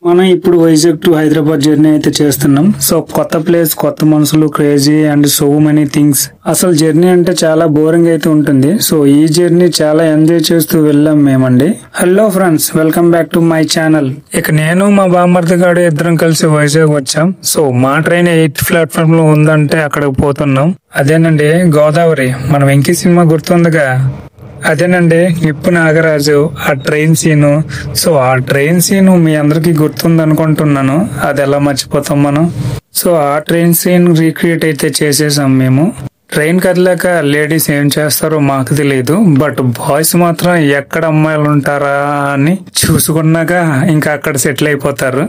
మనం ఇప్పుడు Vizag to Hyderabad journey అయితే చేస్తున్నాం. సో కొత్త ప్లేస్, కొత్త మనుషులు, crazy and so many things. అసలు జర్నీ అంటే చాలా బోరింగ్ అయితే ఉంటుంది. సో ఈ జర్నీ చాలా ఎంజాయ్ చేస్తూ వెళ్ళాం మేమండి. Hello friends, welcome back to my channel. ఇక నేను మా బామ్మర్ది గారు ఇద్దరం కలిసి వైజాగ్ వచ్చాం. సో మా ట్రైన్ 8th ప్లాట్ఫామ్ లో ఉందంటే అక్కడికి పోతున్నాం. అదేనండి గోదావరి. మన వెంకీ సినిమా గుర్తుందిగా, అదేనండి నిప్పు నాగరాజు ఆ ట్రైన్ సీను. సో ఆ ట్రైన్ సీను మీ అందరికి గుర్తుంది అనుకుంటున్నాను. అది ఎలా మర్చిపోతాం మనం. సో ఆ ట్రైన్ సీన్ రీక్రియేట్ అయితే చేసేసాం మేము. ట్రైన్ కదిలాక లేడీస్ ఏం చేస్తారో మాకు తెలియదు, బట్ బాయ్స్ మాత్రం ఎక్కడ అమ్మాయిలు ఉంటారా అని చూసుకున్నాక ఇంకా అక్కడ సెటిల్ అయిపోతారు.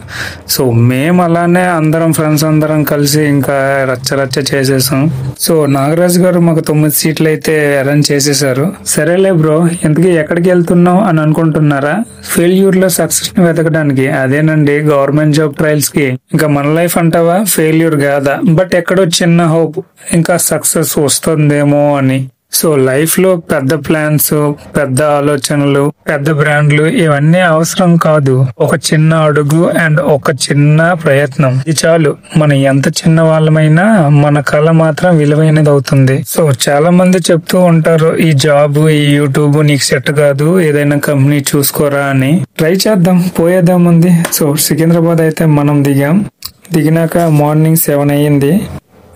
సో మేము అలానే అందరం ఫ్రెండ్స్ అందరం కలిసి ఇంకా రచ్చ చేసేసాం. సో నాగరాజు గారు మాకు 9 సీట్లు అయితే అరేంజ్ చేసేసారు. సరేలే బ్రో, ఇంతకీ ఎక్కడికి వెళ్తున్నావు అని అనుకుంటున్నారా? ఫెయిల్యూర్ లో సక్సెస్ ని వెతకడానికి. అదేనండి గవర్నమెంట్ జాబ్ ట్రయల్స్ కి. ఇంకా మన లైఫ్ అంటావా ఫెయిల్యూర్ కాదా, బట్ ఎక్కడో చిన్న హోప్, ఇంకా సక్సెస్ వస్తుందేమో అని. సో లైఫ్ లో పెద్ద ప్లాన్స్, పెద్ద ఆలోచనలు, పెద్ద బ్రాండ్లు ఇవన్నీ అవసరం కాదు. ఒక చిన్న అడుగు అండ్ ఒక చిన్న ప్రయత్నం, ఇది చాలు. మనం ఎంత చిన్న వాళ్ళమైనా మన కళ మాత్రం విలువైనది అవుతుంది. సో చాలా మంది చెప్తూ ఉంటారు, ఈ జాబ్, ఈ యూట్యూబ్ నీకు సెట్ కాదు, ఏదైనా కంపెనీ చూసుకోరా అని. ట్రై చేద్దాం, పోయేద్దాముంది. సో సికింద్రాబాద్ అయితే మనం దిగినాక మార్నింగ్ 7 అయ్యింది.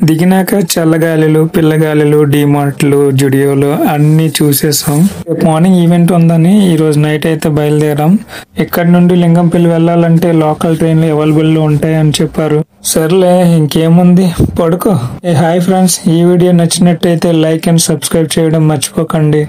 దిగినాక చల్లగాలులు, పిల్లగాలులు, డిమార్ట్లు, జుడియోలు అన్ని చూసేసాం. మార్నింగ్ ఈవెంట్ ఉందని ఈ రోజు నైట్ అయితే బయలుదేరాం. ఇక్కడ నుండి లింగంపల్లి వెళ్ళాలంటే లోకల్ ట్రైన్లు అవైలబుల్ లో ఉంటాయని చెప్పారు. సర్లే ఇంకేముంది, పడుకో. హాయ్ ఫ్రెండ్స్, ఈ వీడియో నచ్చినట్టయితే లైక్ అండ్ సబ్స్క్రైబ్ చేయడం మర్చిపోకండి.